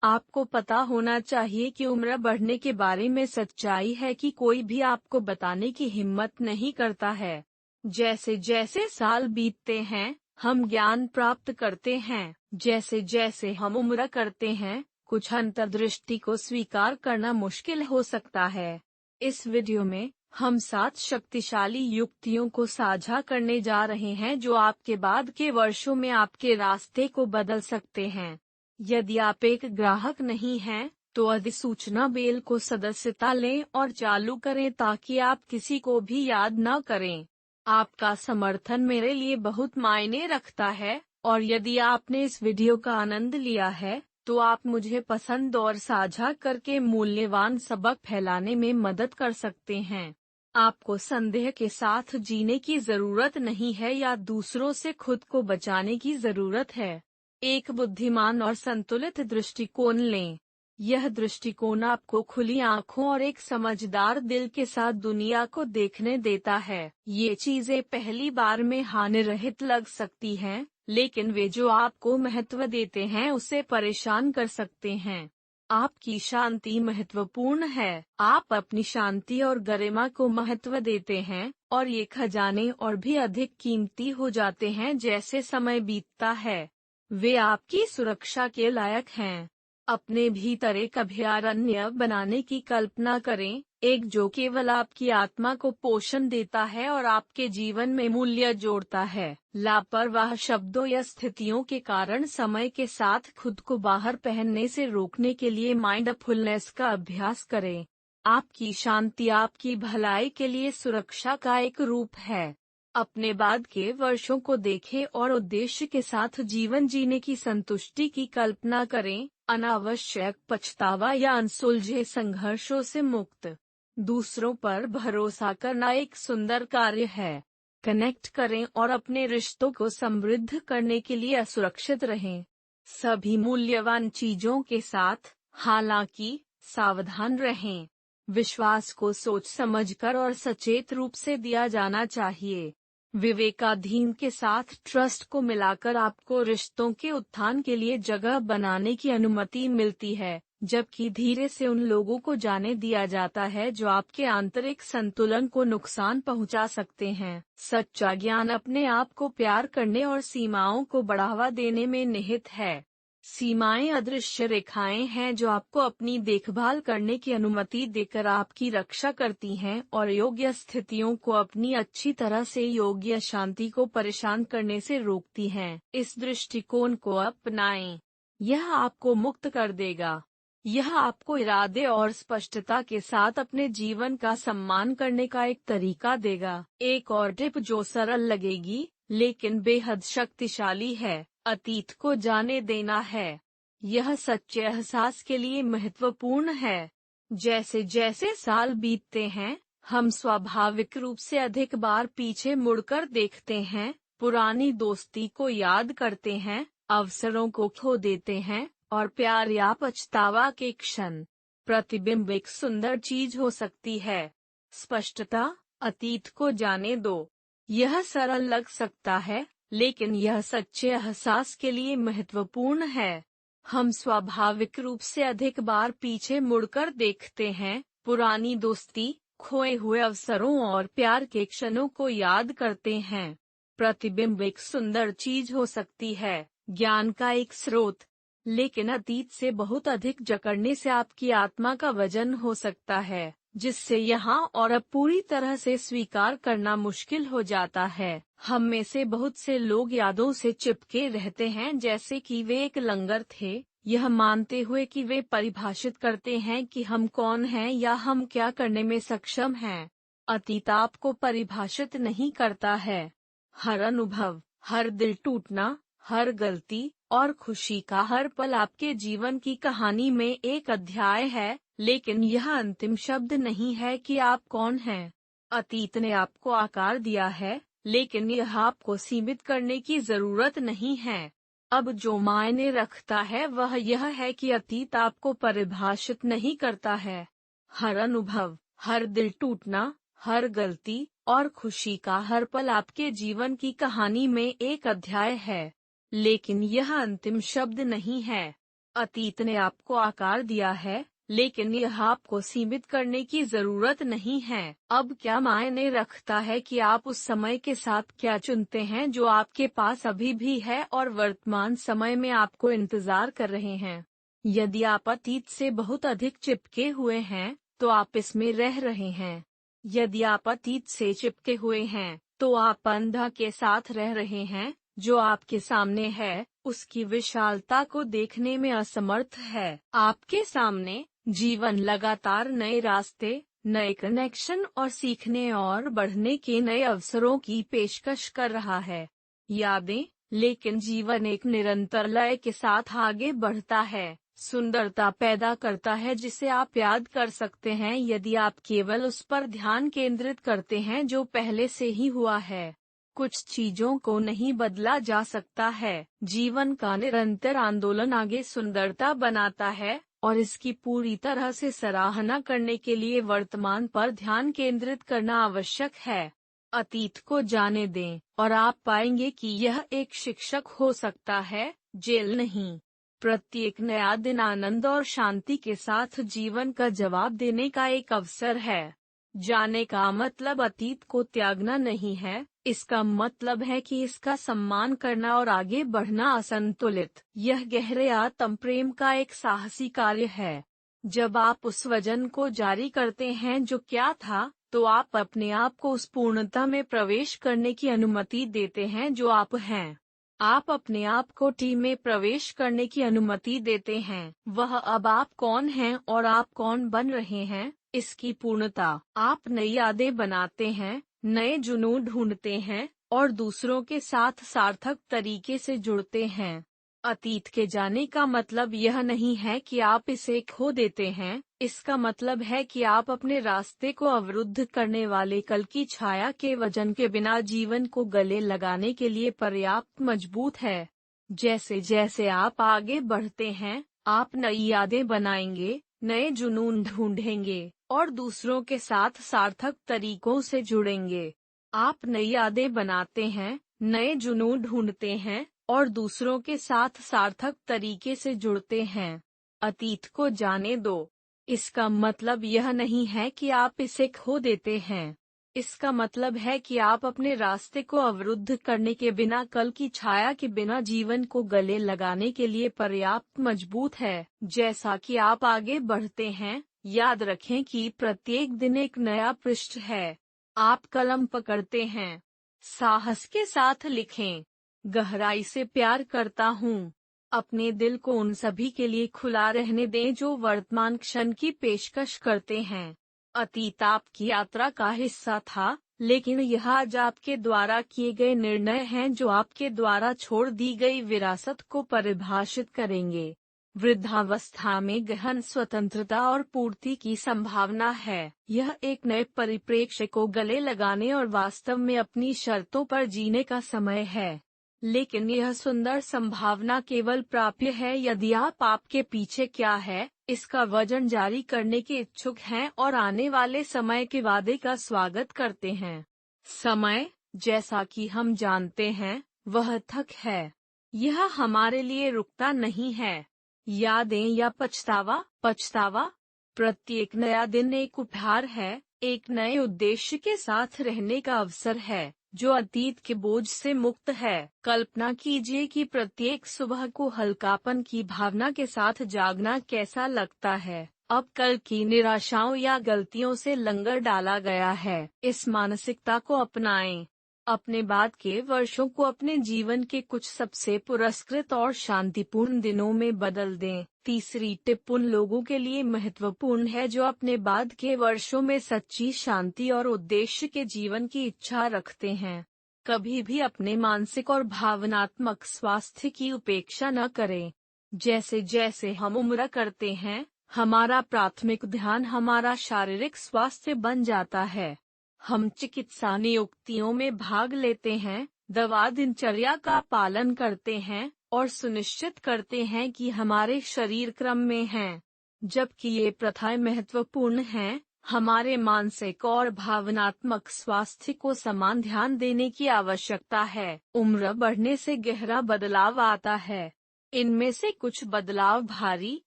आपको पता होना चाहिए कि उम्र बढ़ने के बारे में सच्चाई है कि कोई भी आपको बताने की हिम्मत नहीं करता है। जैसे जैसे साल बीतते हैं, हम ज्ञान प्राप्त करते हैं। जैसे जैसे हम उम्र करते हैं, कुछ अंतर्दृष्टि को स्वीकार करना मुश्किल हो सकता है। इस वीडियो में हम 7 शक्तिशाली युक्तियों को साझा करने जा रहे हैं जो आपके बाद के वर्षों में आपके रास्ते को बदल सकते हैं। यदि आप एक ग्राहक नहीं हैं, तो अधिसूचना बेल को सदस्यता लें और चालू करें ताकि आप किसी को भी याद न करें। आपका समर्थन मेरे लिए बहुत मायने रखता है, और यदि आपने इस वीडियो का आनंद लिया है, तो आप मुझे पसंद और साझा करके मूल्यवान सबक फैलाने में मदद कर सकते हैं। आपको संदेह के साथ जीने की जरूरत नहीं है या दूसरों से खुद को बचाने की जरूरत है। एक बुद्धिमान और संतुलित दृष्टिकोण लें। यह दृष्टिकोण आपको खुली आंखों और एक समझदार दिल के साथ दुनिया को देखने देता है। ये चीजें पहली बार में हानिरहित लग सकती हैं, लेकिन वे जो आपको महत्व देते हैं उसे परेशान कर सकते हैं। आपकी शांति महत्वपूर्ण है। आप अपनी शांति और गरिमा को महत्व देते हैं, और ये खजाने और भी अधिक कीमती हो जाते हैं जैसे समय बीतता है। वे आपकी सुरक्षा के लायक हैं। अपने भीतर एक अभयारण्य बनाने की कल्पना करें, एक जो केवल आपकी आत्मा को पोषण देता है और आपके जीवन में मूल्य जोड़ता है। लापरवाह शब्दों या स्थितियों के कारण समय के साथ खुद को बाहर पहनने से रोकने के लिए माइंडफुलनेस का अभ्यास करें। आपकी शांति आपकी भलाई के लिए सुरक्षा का एक रूप है। अपने बाद के वर्षों को देखें और उद्देश्य के साथ जीवन जीने की संतुष्टि की कल्पना करें, अनावश्यक पछतावा या अनसुलझे संघर्षों से मुक्त। दूसरों पर भरोसा करना एक सुंदर कार्य है। कनेक्ट करें और अपने रिश्तों को समृद्ध करने के लिए असुरक्षित रहें। सभी मूल्यवान चीजों के साथ, हालांकि, सावधान रहें। विश्वास को सोच समझकर और सचेत रूप से दिया जाना चाहिए। विवेकाधीन के साथ ट्रस्ट को मिलाकर आपको रिश्तों के उत्थान के लिए जगह बनाने की अनुमति मिलती है, जबकि धीरे से उन लोगों को जाने दिया जाता है जो आपके आंतरिक संतुलन को नुकसान पहुंचा सकते हैं। सच्चा ज्ञान अपने आप को प्यार करने और सीमाओं को बढ़ावा देने में निहित है। सीमाएं अदृश्य रेखाएं हैं जो आपको अपनी देखभाल करने की अनुमति देकर आपकी रक्षा करती हैं और योग्य स्थितियों को अपनी अच्छी तरह से योग्य शांति को परेशान करने से रोकती हैं। इस दृष्टिकोण को अपनाएं। यह आपको मुक्त कर देगा। यह आपको इरादे और स्पष्टता के साथ अपने जीवन का सम्मान करने का एक तरीका देगा। एक और टिप जो सरल लगेगी, लेकिन बेहद शक्तिशाली है, अतीत को जाने देना है। यह सच्चे एहसास के लिए महत्वपूर्ण है। जैसे जैसे साल बीतते हैं, हम स्वाभाविक रूप से अधिक बार पीछे मुड़कर देखते हैं, पुरानी दोस्ती को याद करते हैं, अवसरों को खो देते हैं, और प्यार या पछतावा के क्षण। प्रतिबिंब एक सुंदर चीज हो सकती है। स्पष्टता, अतीत को जाने दो। यह सरल लग सकता है, लेकिन यह सच्चे एहसास के लिए महत्वपूर्ण है। हम स्वाभाविक रूप से अधिक बार पीछे मुड़कर देखते हैं, पुरानी दोस्ती, खोए हुए अवसरों और प्यार के क्षणों को याद करते हैं। प्रतिबिंब एक सुंदर चीज हो सकती है, ज्ञान का एक स्रोत, लेकिन अतीत से बहुत अधिक जकड़ने से आपकी आत्मा का वजन हो सकता है, जिससे यहाँ और अब पूरी तरह से स्वीकार करना मुश्किल हो जाता है। हम में से बहुत से लोग यादों से चिपके रहते हैं जैसे कि वे एक लंगर थे, यह मानते हुए कि वे परिभाषित करते हैं कि हम कौन हैं या हम क्या करने में सक्षम हैं। अतीत आपको परिभाषित नहीं करता है। हर अनुभव, हर दिल टूटना, हर गलती और खुशी का हर पल आपके जीवन की कहानी में एक अध्याय है, लेकिन यह अंतिम शब्द नहीं है कि आप कौन हैं। अतीत ने आपको आकार दिया है, लेकिन यह आपको सीमित करने की जरूरत नहीं है। अब जो मायने रखता है वह यह है कि अतीत आपको परिभाषित नहीं करता है। हर अनुभव, हर दिल टूटना, हर गलती और खुशी का हर पल आपके जीवन की कहानी में एक अध्याय है, लेकिन यह अंतिम शब्द नहीं है। अतीत ने आपको आकार दिया है, लेकिन यह आपको सीमित करने की जरूरत नहीं है। अब क्या मायने रखता है कि आप उस समय के साथ क्या चुनते हैं जो आपके पास अभी भी है और वर्तमान समय में आपको इंतजार कर रहे हैं। यदि आप अतीत से बहुत अधिक चिपके हुए हैं, तो आप इसमें रह रहे हैं। यदि आप अतीत से चिपके हुए हैं, तो आप अंधा के साथ रह रहे हैं, जो आपके सामने है, उसकी विशालता को देखने में असमर्थ है। आपके सामने जीवन लगातार नए रास्ते, नए कनेक्शन और सीखने और बढ़ने के नए अवसरों की पेशकश कर रहा है। यादें, लेकिन जीवन एक निरंतर लय के साथ आगे बढ़ता है, सुंदरता पैदा करता है जिसे आप याद कर सकते हैं यदि आप केवल उस पर ध्यान केंद्रित करते हैं जो पहले से ही हुआ है। कुछ चीजों को नहीं बदला जा सकता है। जीवन का निरंतर आंदोलन आगे सुंदरता बनाता है, और इसकी पूरी तरह से सराहना करने के लिए वर्तमान पर ध्यान केंद्रित करना आवश्यक है। अतीत को जाने दें, और आप पाएंगे कि यह एक शिक्षक हो सकता है, जेल नहीं। प्रत्येक नया दिन आनंद और शांति के साथ जीवन का जवाब देने का एक अवसर है। जाने का मतलब अतीत को त्यागना नहीं है, इसका मतलब है कि इसका सम्मान करना और आगे बढ़ना असंतुलित। यह गहरे आत्म प्रेम का एक साहसी कार्य है। जब आप उस वजन को जारी करते हैं जो क्या था, तो आप अपने आप को उस पूर्णता में प्रवेश करने की अनुमति देते हैं जो आप हैं। आप अपने आप को टीम में प्रवेश करने की अनुमति देते हैं। वह अब आप कौन हैं और आप कौन बन रहे हैं, इसकी पूर्णता। आप नई यादें बनाते हैं, नए जुनून ढूंढते हैं, और दूसरों के साथ सार्थक तरीके से जुड़ते हैं। अतीत के जाने का मतलब यह नहीं है कि आप इसे खो देते हैं, इसका मतलब है कि आप अपने रास्ते को अवरुद्ध करने वाले कल की छाया के वजन के बिना जीवन को गले लगाने के लिए पर्याप्त मजबूत है। जैसे जैसे आप आगे बढ़ते हैं, आप नई यादें बनाएंगे, नए जुनून ढूंढेंगे, और दूसरों के साथ सार्थक तरीकों से जुड़ेंगे। आप नई यादें बनाते हैं, नए जुनून ढूंढते हैं, और दूसरों के साथ सार्थक तरीके से जुड़ते हैं। अतीत को जाने दो। इसका मतलब यह नहीं है कि आप इसे खो देते हैं। इसका मतलब है कि आप अपने रास्ते को अवरुद्ध करने के बिना कल की छाया के बिना जीवन को गले लगाने के लिए पर्याप्त मजबूत है। जैसा कि आप आगे बढ़ते हैं, याद रखें कि प्रत्येक दिन एक नया पृष्ठ है। आप कलम पकड़ते हैं। साहस के साथ लिखें। गहराई से प्यार करता हूँ। अपने दिल को उन सभी के लिए खुला रहने दें जो वर्तमान क्षण की पेशकश करते हैं। अतीत आपकी यात्रा का हिस्सा था, लेकिन यह आज आपके द्वारा किए गए निर्णय हैं जो आपके द्वारा छोड़ दी गई विरासत को परिभाषित करेंगे। वृद्धावस्था में गहन स्वतंत्रता और पूर्ति की संभावना है। यह एक नए परिप्रेक्ष्य को गले लगाने और वास्तव में अपनी शर्तों पर जीने का समय है। लेकिन यह सुंदर संभावना केवल प्राप्य है यदि आप आपके पीछे क्या है, इसका वजन जारी करने के इच्छुक हैं और आने वाले समय के वादे का स्वागत करते हैं। समय, जैसा कि हम जानते हैं, वह थक है। यह हमारे लिए रुकता नहीं है। यादें या पछतावा। प्रत्येक नया दिन एक उपहार है, एक नए उद्देश्य के साथ रहने का अवसर है, जो अतीत के बोझ से मुक्त है। कल्पना कीजिए कि प्रत्येक सुबह को हल्कापन की भावना के साथ जागना कैसा लगता है। अब कल की निराशाओं या गलतियों से लंगर डाला गया है। इस मानसिकता को अपनाएं। अपने बाद के वर्षों को अपने जीवन के कुछ सबसे पुरस्कृत और शांतिपूर्ण दिनों में बदल दें। तीसरी टिप उन लोगों के लिए महत्वपूर्ण है जो अपने बाद के वर्षों में सच्ची शांति और उद्देश्य के जीवन की इच्छा रखते हैं। कभी भी अपने मानसिक और भावनात्मक स्वास्थ्य की उपेक्षा न करें। जैसे जैसे हम उम्र करते हैं, हमारा प्राथमिक ध्यान हमारा शारीरिक स्वास्थ्य बन जाता है। हम चिकित्सा नियुक्तियों में भाग लेते हैं, दवा दिनचर्या का पालन करते हैं, और सुनिश्चित करते हैं कि हमारे शरीर क्रम में हैं। जबकि ये प्रथाएं महत्वपूर्ण हैं, हमारे मानसिक और भावनात्मक स्वास्थ्य को समान ध्यान देने की आवश्यकता है। उम्र बढ़ने से गहरा बदलाव आता है। इनमें से कुछ बदलाव भारी,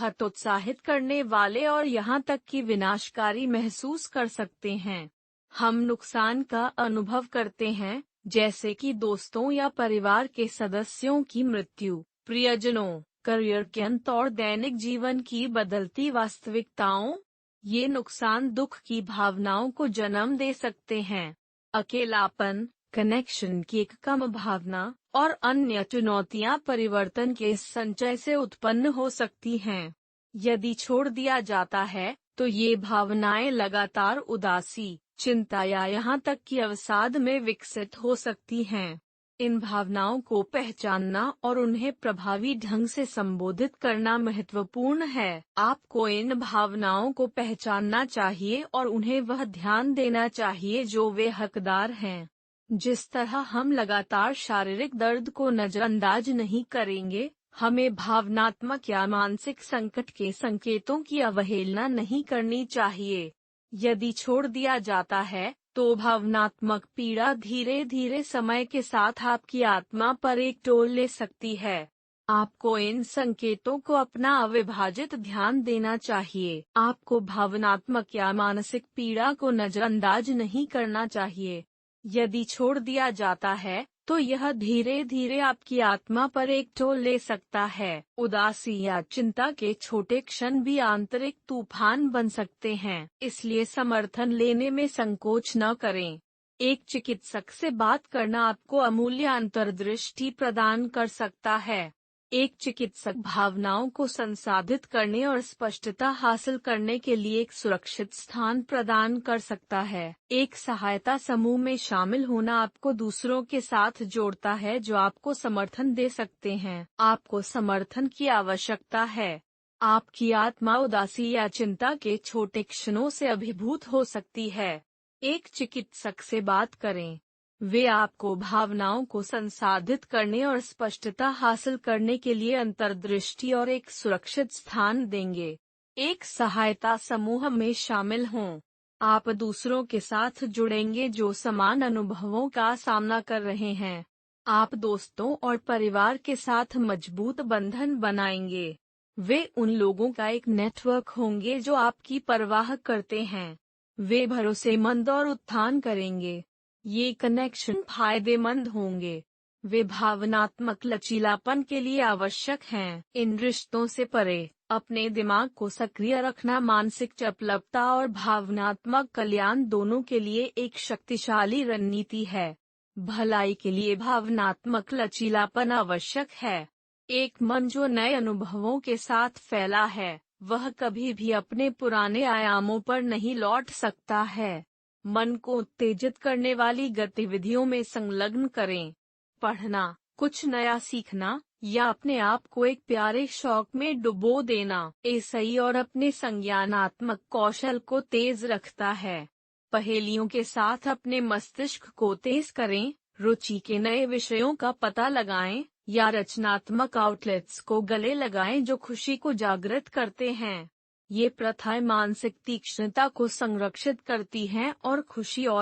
हतोत्साहित करने वाले और यहाँ तक कि विनाशकारी महसूस कर सकते हैं। हम नुकसान का अनुभव करते हैं, जैसे कि दोस्तों या परिवार के सदस्यों की मृत्यु, प्रियजनों, करियर के अंत और दैनिक जीवन की बदलती वास्तविकताओं। ये नुकसान दुख की भावनाओं को जन्म दे सकते हैं। अकेलापन, कनेक्शन की एक कम भावना और अन्य चुनौतियां परिवर्तन के इस संचय से उत्पन्न हो सकती हैं। यदि छोड़ दिया जाता है, तो ये भावनाएं लगातार उदासी, चिंता या यहाँ तक कि अवसाद में विकसित हो सकती हैं। इन भावनाओं को पहचानना और उन्हें प्रभावी ढंग से संबोधित करना महत्वपूर्ण है। आपको इन भावनाओं को पहचानना चाहिए और उन्हें वह ध्यान देना चाहिए जो वे हकदार हैं। जिस तरह हम लगातार शारीरिक दर्द को नजरअंदाज नहीं करेंगे, हमें भावनात्मक या मानसिक संकट के संकेतों की अवहेलना नहीं करनी चाहिए। यदि छोड़ दिया जाता है, तो भावनात्मक पीड़ा धीरे धीरे समय के साथ आपकी आत्मा पर एक टोल ले सकती है। आपको इन संकेतों को अपना अविभाजित ध्यान देना चाहिए। आपको भावनात्मक या मानसिक पीड़ा को नजरअंदाज नहीं करना चाहिए। यदि छोड़ दिया जाता है, तो यह धीरे धीरे आपकी आत्मा पर एक टोल ले सकता है। उदासी या चिंता के छोटे क्षण भी आंतरिक तूफान बन सकते हैं, इसलिए समर्थन लेने में संकोच न करें। एक चिकित्सक से बात करना आपको अमूल्य अंतर्दृष्टि प्रदान कर सकता है। एक चिकित्सक भावनाओं को संसाधित करने और स्पष्टता हासिल करने के लिए एक सुरक्षित स्थान प्रदान कर सकता है। एक सहायता समूह में शामिल होना आपको दूसरों के साथ जोड़ता है जो आपको समर्थन दे सकते हैं। आपको समर्थन की आवश्यकता है। आपकी आत्मा उदासी या चिंता के छोटे क्षणों से अभिभूत हो सकती है। एक चिकित्सक से बात करें। वे आपको भावनाओं को संसाधित करने और स्पष्टता हासिल करने के लिए अंतर्दृष्टि और एक सुरक्षित स्थान देंगे। एक सहायता समूह में शामिल हों। आप दूसरों के साथ जुड़ेंगे जो समान अनुभवों का सामना कर रहे हैं। आप दोस्तों और परिवार के साथ मजबूत बंधन बनाएंगे। वे उन लोगों का एक नेटवर्क होंगे जो आपकी परवाह करते हैं। वे भरोसेमंद और उत्थान करेंगे। ये कनेक्शन फायदेमंद होंगे। वे भावनात्मक लचीलापन के लिए आवश्यक हैं। इन रिश्तों से परे अपने दिमाग को सक्रिय रखना मानसिक चपलता और भावनात्मक कल्याण दोनों के लिए एक शक्तिशाली रणनीति है। भलाई के लिए भावनात्मक लचीलापन आवश्यक है। एक मन जो नए अनुभवों के साथ फैला है, वह कभी भी अपने पुराने आयामों पर नहीं लौट सकता है। मन को उत्तेजित करने वाली गतिविधियों में संलग्न करें। पढ़ना, कुछ नया सीखना या अपने आप को एक प्यारे शौक में डुबो देना ऐसई और अपने संज्ञानात्मक कौशल को तेज रखता है। पहेलियों के साथ अपने मस्तिष्क को तेज करें, रुचि के नए विषयों का पता लगाएं या रचनात्मक आउटलेट्स को गले लगाएं जो खुशी को जागृत करते हैं। ये प्रथाएं मानसिक तीक्ष्णता को संरक्षित करती हैं और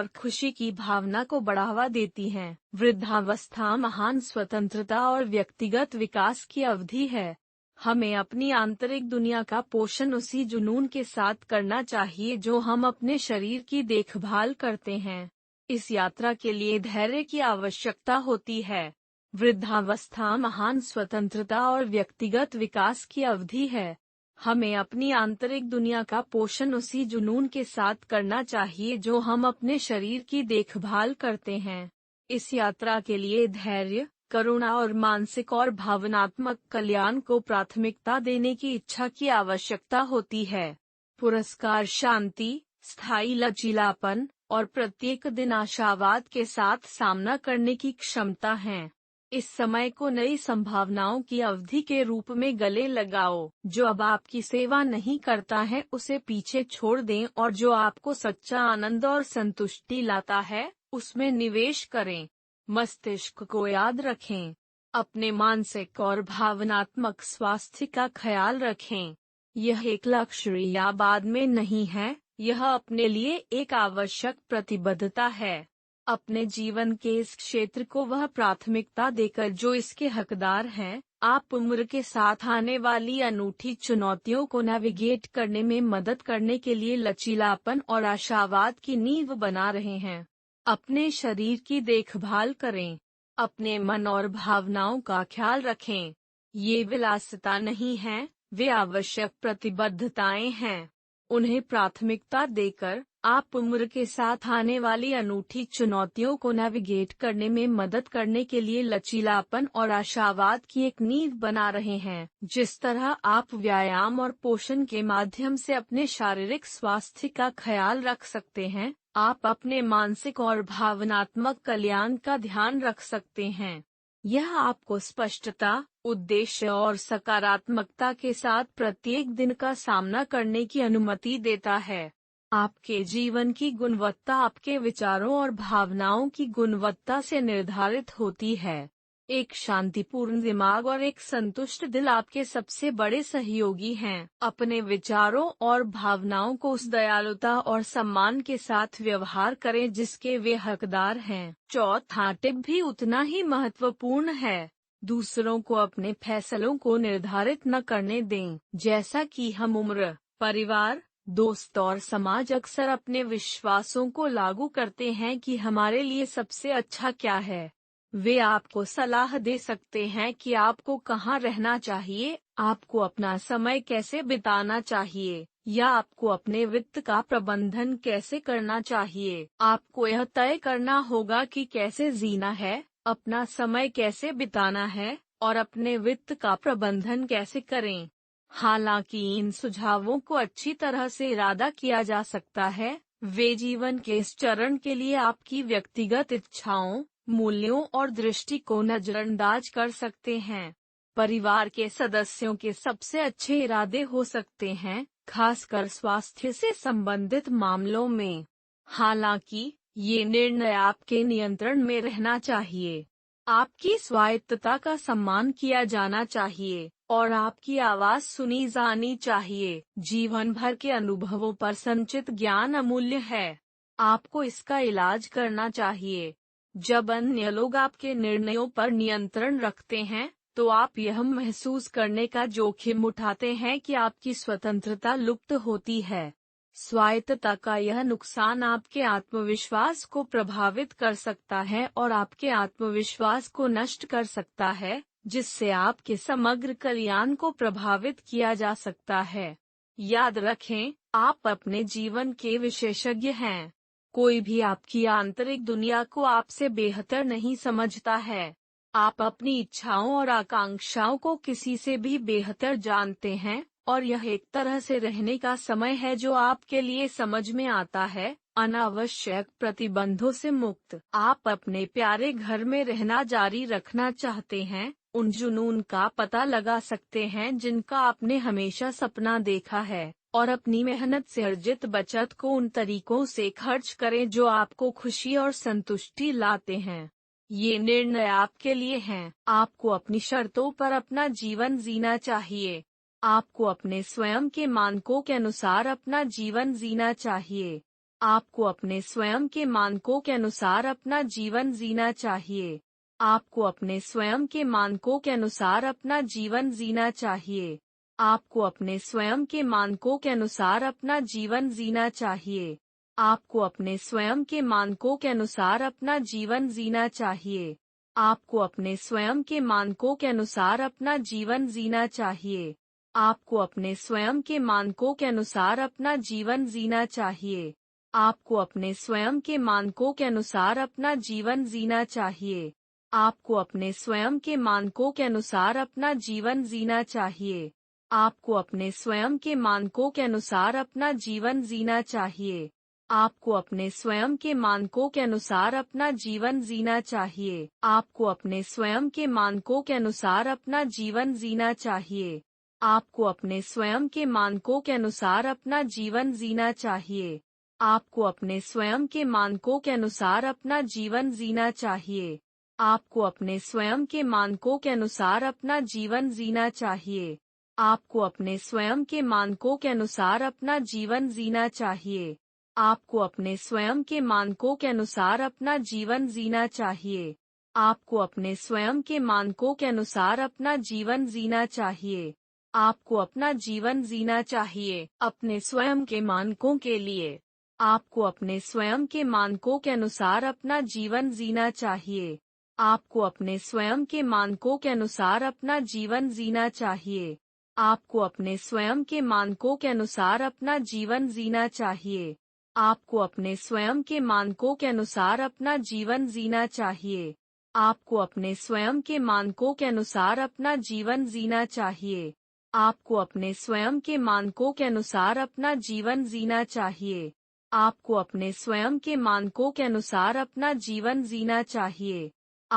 खुशी की भावना को बढ़ावा देती हैं। वृद्धावस्था महान स्वतंत्रता और व्यक्तिगत विकास की अवधि है। हमें अपनी आंतरिक दुनिया का पोषण उसी जुनून के साथ करना चाहिए जो हम अपने शरीर की देखभाल करते हैं। इस यात्रा के लिए धैर्य की आवश्यकता होती है। वृद्धावस्था महान स्वतंत्रता और व्यक्तिगत विकास की अवधि है। हमें अपनी आंतरिक दुनिया का पोषण उसी जुनून के साथ करना चाहिए जो हम अपने शरीर की देखभाल करते हैं। इस यात्रा के लिए धैर्य, करुणा और मानसिक और भावनात्मक कल्याण को प्राथमिकता देने की इच्छा की आवश्यकता होती है। पुरस्कार शांति, स्थायी लचीलापन और प्रत्येक दिन आशावाद के साथ सामना करने की क्षमता है। इस समय को नई संभावनाओं की अवधि के रूप में गले लगाओ। जो अब आपकी सेवा नहीं करता है उसे पीछे छोड़ दें और जो आपको सच्चा आनंद और संतुष्टि लाता है उसमें निवेश करें। मस्तिष्क को याद रखें। अपने मानसिक और भावनात्मक स्वास्थ्य का ख्याल रखें। यह एक लक्ष्य या बाद में नहीं है, यह अपने लिए एक आवश्यक प्रतिबद्धता है। अपने जीवन के इस क्षेत्र को वह प्राथमिकता देकर जो इसके हकदार हैं, आप उम्र के साथ आने वाली अनूठी चुनौतियों को नेविगेट करने में मदद करने के लिए लचीलापन और आशावाद की नींव बना रहे हैं। अपने शरीर की देखभाल करें। अपने मन और भावनाओं का ख्याल रखें। ये विलासिता नहीं है, वे आवश्यक प्रतिबद्धताएं हैं। उन्हें प्राथमिकता देकर आप उम्र के साथ आने वाली अनूठी चुनौतियों को नेविगेट करने में मदद करने के लिए लचीलापन और आशावाद की एक नींव बना रहे हैं। जिस तरह आप व्यायाम और पोषण के माध्यम से अपने शारीरिक स्वास्थ्य का ख्याल रख सकते हैं, आप अपने मानसिक और भावनात्मक कल्याण का ध्यान रख सकते हैं। यह आपको स्पष्टता, उद्देश्य और सकारात्मकता के साथ प्रत्येक दिन का सामना करने की अनुमति देता है। आपके जीवन की गुणवत्ता आपके विचारों और भावनाओं की गुणवत्ता से निर्धारित होती है। एक शांतिपूर्ण दिमाग और एक संतुष्ट दिल आपके सबसे बड़े सहयोगी हैं। अपने विचारों और भावनाओं को उस दयालुता और सम्मान के साथ व्यवहार करें जिसके वे हकदार हैं। चौथा टिप भी उतना ही महत्वपूर्ण है। दूसरों को अपने फैसलों को निर्धारित न करने दें। जैसा कि हम उम्र, परिवार, दोस्त और समाज अक्सर अपने विश्वासों को लागू करते हैं कि हमारे लिए सबसे अच्छा क्या है। वे आपको सलाह दे सकते हैं कि आपको कहाँ रहना चाहिए, आपको अपना समय कैसे बिताना चाहिए, या आपको अपने वित्त का प्रबंधन कैसे करना चाहिए। आपको यह तय करना होगा कि कैसे जीना है, अपना समय कैसे बिताना है, और अपने वित्त का प्रबंधन कैसे करें। हालांकि इन सुझावों को अच्छी तरह से इरादा किया जा सकता है, वे जीवन के इस चरण के लिए आपकी व्यक्तिगत इच्छाओं, मूल्यों और दृष्टि को नजरअंदाज कर सकते हैं। परिवार के सदस्यों के सबसे अच्छे इरादे हो सकते हैं, खासकर स्वास्थ्य से संबंधित मामलों में। हालांकि ये निर्णय आपके नियंत्रण में रहना चाहिए। आपकी स्वायत्तता का सम्मान किया जाना चाहिए और आपकी आवाज सुनी जानी चाहिए। जीवन भर के अनुभवों पर संचित ज्ञान अमूल्य है। आपको इसका इलाज करना चाहिए। जब अन्य लोग आपके निर्णयों पर नियंत्रण रखते हैं, तो आप यह महसूस करने का जोखिम उठाते हैं कि आपकी स्वतंत्रता लुप्त होती है। स्वायत्तता का यह नुकसान आपके आत्मविश्वास को प्रभावित कर सकता है और आपके आत्मविश्वास को नष्ट कर सकता है, जिससे आपके समग्र कल्याण को प्रभावित किया जा सकता है। याद रखें, आप अपने जीवन के विशेषज्ञ हैं। कोई भी आपकी आंतरिक दुनिया को आपसे बेहतर नहीं समझता है। आप अपनी इच्छाओं और आकांक्षाओं को किसी से भी बेहतर जानते हैं, और यह एक तरह से रहने का समय है जो आपके लिए समझ में आता है, अनावश्यक प्रतिबंधों से मुक्त। आप अपने प्यारे घर में रहना जारी रखना चाहते हैं, उन जुनून का पता लगा सकते हैं जिनका आपने हमेशा सपना देखा है, और अपनी मेहनत से अर्जित बचत को उन तरीकों से खर्च करें जो आपको खुशी और संतुष्टि लाते हैं। ये निर्णय आपके लिए हैं। आपको अपनी शर्तों पर अपना जीवन जीना चाहिए। आपको अपने स्वयं के मानकों के अनुसार अपना जीवन जीना चाहिए। आपको अपने स्वयं के मानकों के अनुसार अपना जीवन जीना चाहिए। आपको अपने स्वयं के मानकों के अनुसार अपना जीवन जीना चाहिए। आपको अपने स्वयं के मानकों के अनुसार अपना जीवन जीना चाहिए। आपको अपने स्वयं के मानकों के अनुसार अपना जीवन जीना चाहिए। आपको अपने स्वयं के मानकों के अनुसार अपना जीवन जीना चाहिए। आपको अपने स्वयं के मानकों के अनुसार अपना जीवन जीना चाहिए। आपको अपने स्वयं के मानकों के अनुसार अपना जीवन जीना चाहिए। आपको अपने स्वयं के मानकों के अनुसार अपना जीवन जीना चाहिए। आपको अपने स्वयं के मानकों के अनुसार अपना जीवन जीना चाहिए। आपको अपने स्वयं के मानकों के अनुसार अपना जीवन जीना चाहिए। आपको अपने स्वयं के मानकों के अनुसार अपना जीवन जीना चाहिए। आपको अपने स्वयं के मानकों के अनुसार अपना जीवन जीना चाहिए। आपको अपने स्वयं के मानकों के अनुसार अपना जीवन जीना चाहिए। आपको अपने स्वयं के मानकों के अनुसार अपना जीवन जीना चाहिए। आपको अपने स्वयं के मानकों के अनुसार अपना जीवन जीना चाहिए। आपको अपने स्वयं के मानकों के अनुसार अपना जीवन जीना चाहिए। आपको अपने स्वयं के मानकों के अनुसार अपना जीवन जीना चाहिए। आपको अपना जीवन जीना चाहिए अपने स्वयं के मानकों के लिए। आपको अपने स्वयं के मानकों के अनुसार अपना जीवन जीना चाहिए। आपको अपने स्वयं के मानकों के अनुसार अपना जीवन जीना चाहिए। आपको अपने स्वयं के मानकों के अनुसार अपना जीवन जीना चाहिए। आपको अपने स्वयं के मानकों के अनुसार अपना जीवन जीना चाहिए। आपको अपने स्वयं के मानकों के अनुसार अपना जीवन जीना चाहिए। आपको अपने स्वयं के मानकों के अनुसार अपना जीवन जीना चाहिए। आपको अपने स्वयं के मानकों के अनुसार अपना जीवन जीना चाहिए।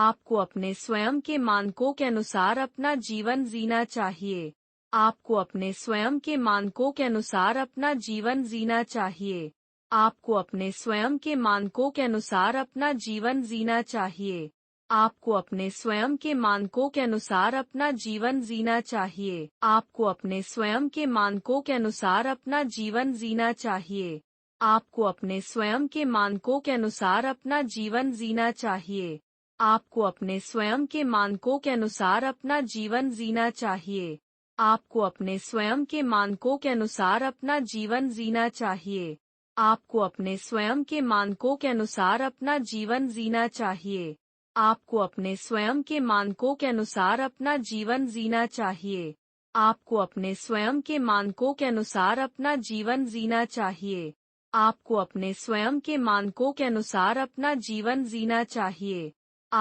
आपको अपने स्वयं के मानकों के अनुसार अपना जीवन जीना चाहिए। आपको अपने स्वयं के मानकों के अनुसार अपना जीवन जीना चाहिए। आपको अपने स्वयं के मानकों के अनुसार अपना जीवन जीना चाहिए। आपको अपने स्वयं के मानकों के अनुसार अपना जीवन जीना चाहिए। आपको अपने स्वयं के मानकों के अनुसार अपना जीवन जीना चाहिए। आपको अपने स्वयं के मानकों के अनुसार अपना जीवन जीना चाहिए। आपको अपने स्वयं के मानकों के अनुसार अपना जीवन जीना चाहिए। आपको अपने स्वयं के मानकों के अनुसार अपना जीवन जीना चाहिए। आपको अपने स्वयं के मानकों के अनुसार अपना जीवन जीना चाहिए। आपको अपने स्वयं के मानकों के अनुसार अपना जीवन जीना चाहिए। आपको अपने स्वयं के मानकों के अनुसार अपना जीवन जीना चाहिए।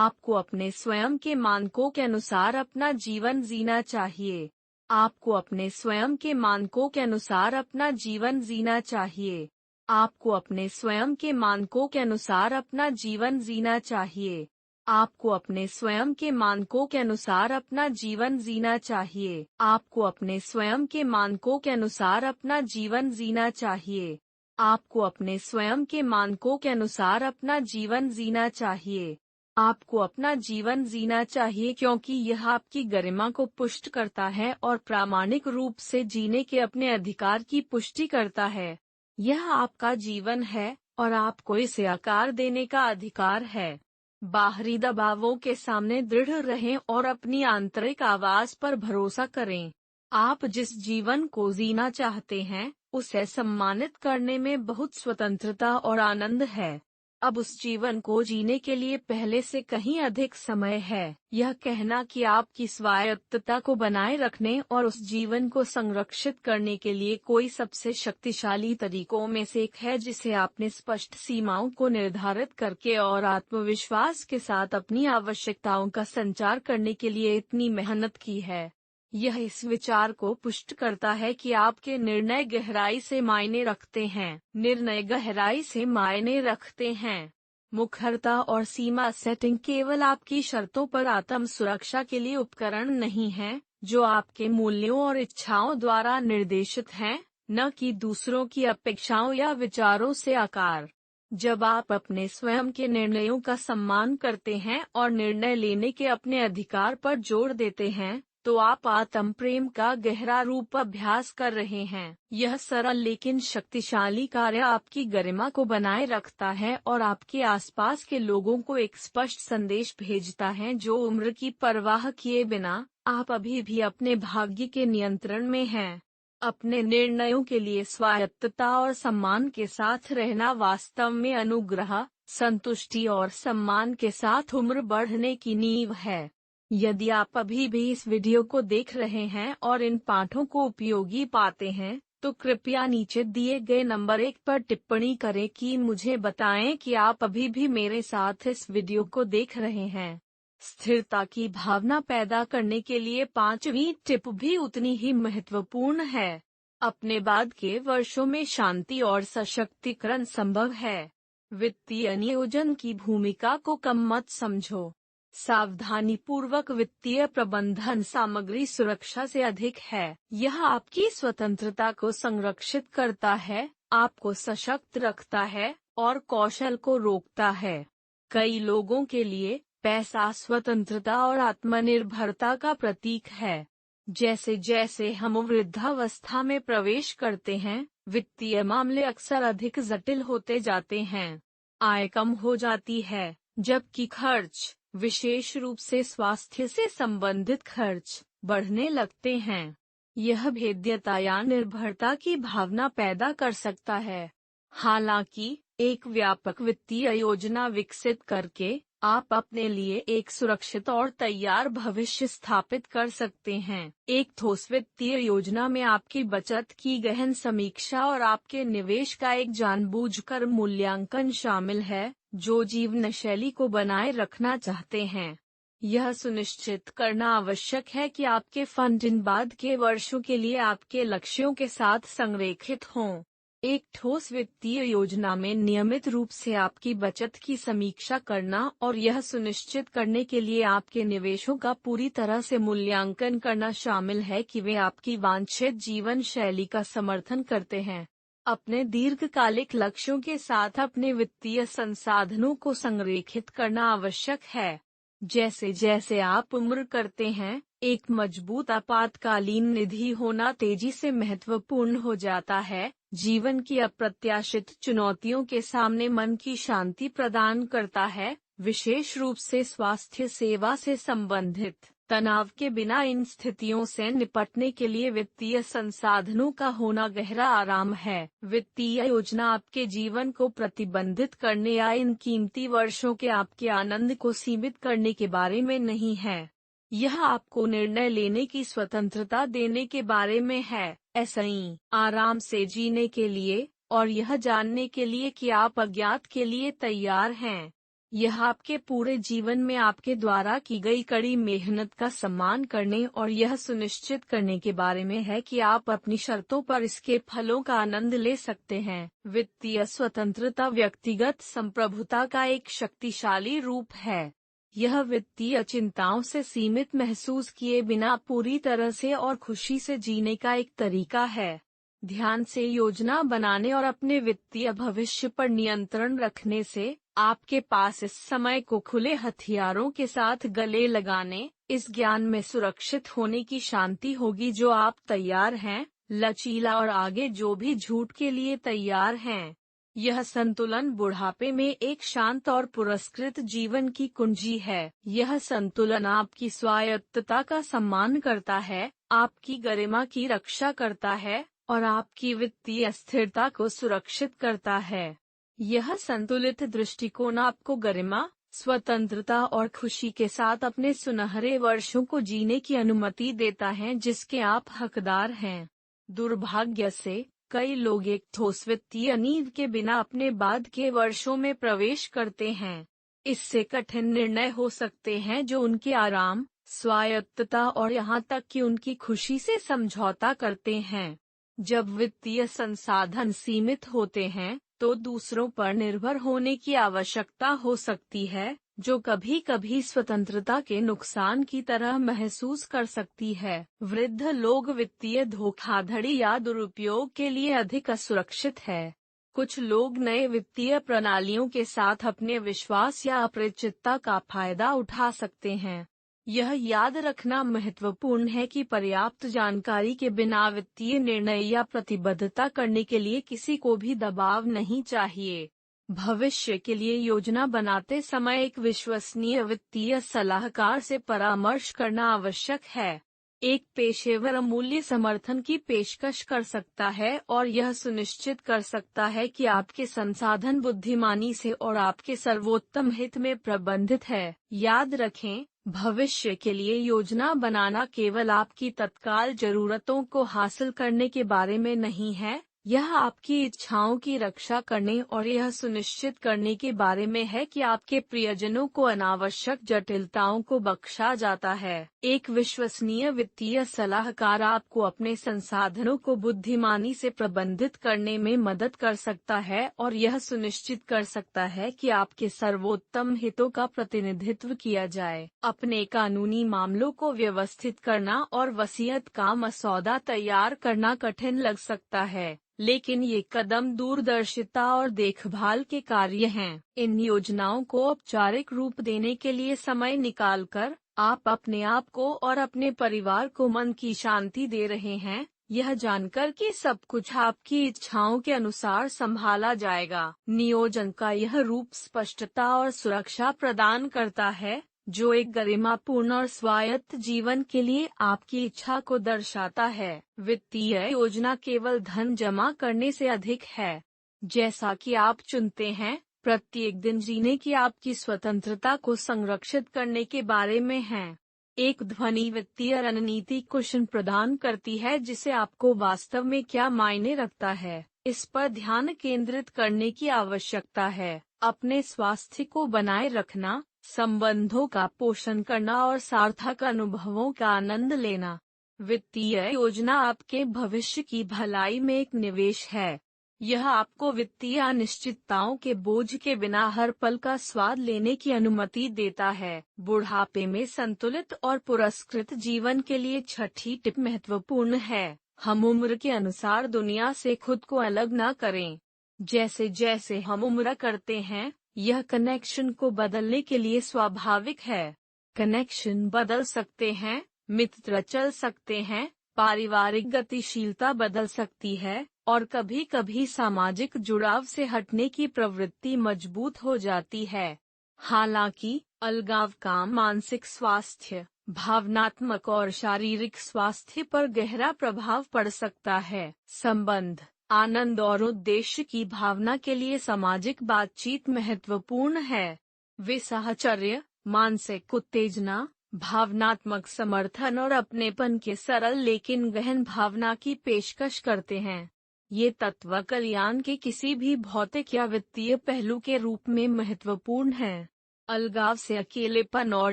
आपको अपने स्वयं के मानकों के अनुसार अपना जीवन जीना चाहिए। आपको अपने स्वयं के मानकों के अनुसार अपना जीवन जीना चाहिए। आपको अपने स्वयं के मानकों के अनुसार अपना जीवन जीना चाहिए। आपको अपने स्वयं के मानकों के अनुसार अपना जीवन जीना चाहिए। आपको अपने स्वयं के मानकों के अनुसार अपना जीवन जीना चाहिए। आपको अपने स्वयं के मानकों के अनुसार अपना जीवन जीना चाहिए। आपको अपने स्वयं के मानकों के अनुसार अपना जीवन जीना चाहिए। आपको अपना जीवन जीना चाहिए क्योंकि यह आपकी गरिमा को पुष्ट करता है और प्रामाणिक रूप से जीने के अपने अधिकार की पुष्टि करता है। यह आपका जीवन है और आपको इसे आकार देने का अधिकार है। बाहरी दबावों के सामने दृढ़ रहें और अपनी आंतरिक आवाज पर भरोसा करें। आप जिस जीवन को जीना चाहते हैं, उसे सम्मानित करने में बहुत स्वतंत्रता और आनंद है। अब उस जीवन को जीने के लिए पहले से कहीं अधिक समय है। यह कहना कि आपकी स्वायत्तता को बनाए रखने और उस जीवन को संरक्षित करने के लिए कोई सबसे शक्तिशाली तरीकों में से एक है जिसे आपने स्पष्ट सीमाओं को निर्धारित करके और आत्मविश्वास के साथ अपनी आवश्यकताओं का संचार करने के लिए इतनी मेहनत की है। यह इस विचार को पुष्ट करता है कि आपके निर्णय गहराई से मायने रखते हैं। निर्णय गहराई से मायने रखते हैं। मुखरता और सीमा सेटिंग केवल आपकी शर्तों पर आत्म सुरक्षा के लिए उपकरण नहीं है, जो आपके मूल्यों और इच्छाओं द्वारा निर्देशित हैं, न कि दूसरों की अपेक्षाओं या विचारों से आकार। जब आप अपने स्वयं के निर्णयों का सम्मान करते हैं और निर्णय लेने के अपने अधिकार पर जोर देते हैं, तो आप आत्म प्रेम का गहरा रूप अभ्यास कर रहे हैं। यह सरल लेकिन शक्तिशाली कार्य आपकी गरिमा को बनाए रखता है और आपके आसपास के लोगों को एक स्पष्ट संदेश भेजता है जो उम्र की परवाह किए बिना आप अभी भी अपने भाग्य के नियंत्रण में हैं। अपने निर्णयों के लिए स्वायत्तता और सम्मान के साथ रहना वास्तव में अनुग्रह, संतुष्टि और सम्मान के साथ उम्र बढ़ने की नींव है। यदि आप अभी भी इस वीडियो को देख रहे हैं और इन पाठों को उपयोगी पाते हैं, तो कृपया नीचे दिए गए नंबर 1 पर टिप्पणी करें कि मुझे बताएं कि आप अभी भी मेरे साथ इस वीडियो को देख रहे हैं। स्थिरता की भावना पैदा करने के लिए 5वीं टिप भी उतनी ही महत्वपूर्ण है। अपने बाद के वर्षों में शांति और सशक्तिकरण संभव है। वित्तीय नियोजन की भूमिका को कम मत समझो। सावधानीपूर्वक वित्तीय प्रबंधन सामग्री सुरक्षा से अधिक है। यह आपकी स्वतंत्रता को संरक्षित करता है, आपको सशक्त रखता है और कौशल को रोकता है। कई लोगों के लिए पैसा स्वतंत्रता और आत्मनिर्भरता का प्रतीक है। जैसे जैसे हम वृद्धावस्था में प्रवेश करते हैं, वित्तीय मामले अक्सर अधिक जटिल होते जाते हैं। आय कम हो जाती है, जबकि खर्च विशेष रूप से स्वास्थ्य से संबंधित खर्च बढ़ने लगते हैं। यह भेद्यता या निर्भरता की भावना पैदा कर सकता है। हालांकि एक व्यापक वित्तीय योजना विकसित करके आप अपने लिए एक सुरक्षित और तैयार भविष्य स्थापित कर सकते हैं। एक ठोस वित्तीय योजना में आपकी बचत की गहन समीक्षा और आपके निवेश का एक जानबूझकर मूल्यांकन शामिल है, जो जीवन शैली को बनाए रखना चाहते हैं। यह सुनिश्चित करना आवश्यक है कि आपके फंड इन बाद के वर्षों के लिए आपके लक्ष्यों के साथ संरेखित हों। एक ठोस वित्तीय योजना में नियमित रूप से आपकी बचत की समीक्षा करना और यह सुनिश्चित करने के लिए आपके निवेशों का पूरी तरह से मूल्यांकन करना शामिल है कि वे आपकी वांछित जीवन शैली का समर्थन करते हैं। अपने दीर्घकालिक लक्ष्यों के साथ अपने वित्तीय संसाधनों को संरेखित करना आवश्यक है। जैसे जैसे आप उम्र करते हैं, एक मजबूत आपातकालीन निधि होना तेजी से महत्वपूर्ण हो जाता है। जीवन की अप्रत्याशित चुनौतियों के सामने मन की शांति प्रदान करता है, विशेष रूप से स्वास्थ्य सेवा से संबंधित तनाव के बिना इन स्थितियों से निपटने के लिए वित्तीय संसाधनों का होना गहरा आराम है। वित्तीय योजना आपके जीवन को प्रतिबंधित करने या इन कीमती वर्षों के आपके आनंद को सीमित करने के बारे में नहीं है। यह आपको निर्णय लेने की स्वतंत्रता देने के बारे में है, ऐसा ही आराम से जीने के लिए और यह जानने के लिए कि आप अज्ञात के लिए तैयार हैं। यह आपके पूरे जीवन में आपके द्वारा की गई कड़ी मेहनत का सम्मान करने और यह सुनिश्चित करने के बारे में है कि आप अपनी शर्तों पर इसके फलों का आनंद ले सकते हैं। वित्तीय स्वतंत्रता व्यक्तिगत संप्रभुता का एक शक्तिशाली रूप है। यह वित्तीय चिंताओं से सीमित महसूस किए बिना पूरी तरह से और खुशी से जीने का एक तरीका है। ध्यान से योजना बनाने और अपने वित्तीय भविष्य पर नियंत्रण रखने से आपके पास इस समय को खुले हथियारों के साथ गले लगाने, इस ज्ञान में सुरक्षित होने की शांति होगी जो आप तैयार हैं, लचीला और आगे जो भी झूठ के लिए तैयार हैं। यह संतुलन बुढ़ापे में एक शांत और पुरस्कृत जीवन की कुंजी है। यह संतुलन आपकी स्वायत्तता का सम्मान करता है, आपकी गरिमा की रक्षा करता है और आपकी वित्तीय स्थिरता को सुरक्षित करता है। यह संतुलित दृष्टिकोण आपको गरिमा, स्वतंत्रता और खुशी के साथ अपने सुनहरे वर्षों को जीने की अनुमति देता है जिसके आप हकदार हैं। दुर्भाग्य से कई लोग एक ठोस वित्तीय नींव के बिना अपने बाद के वर्षों में प्रवेश करते हैं। इससे कठिन निर्णय हो सकते हैं जो उनके आराम, स्वायत्तता और यहाँ तक कि उनकी खुशी से समझौता करते हैं। जब वित्तीय संसाधन सीमित होते हैं, तो दूसरों पर निर्भर होने की आवश्यकता हो सकती है, जो कभी कभी स्वतंत्रता के नुकसान की तरह महसूस कर सकती है। वृद्ध लोग वित्तीय धोखाधड़ी या दुरुपयोग के लिए अधिक असुरक्षित है। कुछ लोग नए वित्तीय प्रणालियों के साथ अपने विश्वास या अपरिचितता का फायदा उठा सकते हैं। यह याद रखना महत्वपूर्ण है कि पर्याप्त जानकारी के बिना वित्तीय निर्णय या प्रतिबद्धता करने के लिए किसी को भी दबाव नहीं चाहिए। भविष्य के लिए योजना बनाते समय एक विश्वसनीय वित्तीय सलाहकार से परामर्श करना आवश्यक है। एक पेशेवर मूल्य समर्थन की पेशकश कर सकता है और यह सुनिश्चित कर सकता है कि आपके संसाधन बुद्धिमानी से और आपके सर्वोत्तम हित में प्रबंधित है। याद रखें, भविष्य के लिए योजना बनाना केवल आपकी तत्काल जरूरतों को हासिल करने के बारे में नहीं है, यह आपकी इच्छाओं की रक्षा करने और यह सुनिश्चित करने के बारे में है कि आपके प्रियजनों को अनावश्यक जटिलताओं को बख्शा जाता है। एक विश्वसनीय वित्तीय सलाहकार आपको अपने संसाधनों को बुद्धिमानी से प्रबंधित करने में मदद कर सकता है और यह सुनिश्चित कर सकता है कि आपके सर्वोत्तम हितों का प्रतिनिधित्व किया जाए। अपने कानूनी मामलों को व्यवस्थित करना और वसीयत का मसौदा तैयार करना कठिन लग सकता है, लेकिन ये कदम दूरदर्शिता और देखभाल के कार्य हैं। इन योजनाओं को औपचारिक रूप देने के लिए समय निकालकर आप अपने आप को और अपने परिवार को मन की शांति दे रहे हैं, यह जानकर कि सब कुछ आपकी इच्छाओं के अनुसार संभाला जाएगा। नियोजन का यह रूप स्पष्टता और सुरक्षा प्रदान करता है, जो एक गरिमापूर्ण और स्वायत्त जीवन के लिए आपकी इच्छा को दर्शाता है। वित्तीय योजना केवल धन जमा करने से अधिक है। जैसा कि आप चुनते हैं, प्रत्येक दिन जीने की आपकी स्वतंत्रता को संरक्षित करने के बारे में है। एक ध्वनि वित्तीय रणनीति कुशन प्रदान करती है जिसे आपको वास्तव में क्या मायने रखता है, इस पर ध्यान केंद्रित करने की आवश्यकता है। अपने स्वास्थ्य को बनाए रखना, संबंधों का पोषण करना और सार्थक अनुभवों का आनंद लेना। वित्तीय योजना आपके भविष्य की भलाई में एक निवेश है। यह आपको वित्तीय अनिश्चितताओं के बोझ के बिना हर पल का स्वाद लेने की अनुमति देता है। बुढ़ापे में संतुलित और पुरस्कृत जीवन के लिए छठी टिप महत्वपूर्ण है। हम उम्र के अनुसार दुनिया से खुद को अलग न करें। जैसे जैसे हम उम्र करते हैं, यह कनेक्शन को बदलने के लिए स्वाभाविक है। कनेक्शन बदल सकते हैं, मित्र चल सकते हैं, पारिवारिक गतिशीलता बदल सकती है, और कभी कभी सामाजिक जुड़ाव से हटने की प्रवृत्ति मजबूत हो जाती है। हालांकि अलगाव का मानसिक स्वास्थ्य, भावनात्मक और शारीरिक स्वास्थ्य पर गहरा प्रभाव पड़ सकता है। संबंध, आनंद और उद्देश्य की भावना के लिए सामाजिक बातचीत महत्वपूर्ण है। वे साहचर्य, मानसिक उत्तेजना, भावनात्मक समर्थन और अपनेपन के सरल लेकिन गहन भावना की पेशकश करते हैं। ये तत्व कल्याण के किसी भी भौतिक या वित्तीय पहलू के रूप में महत्वपूर्ण हैं। अलगाव से अकेलेपन और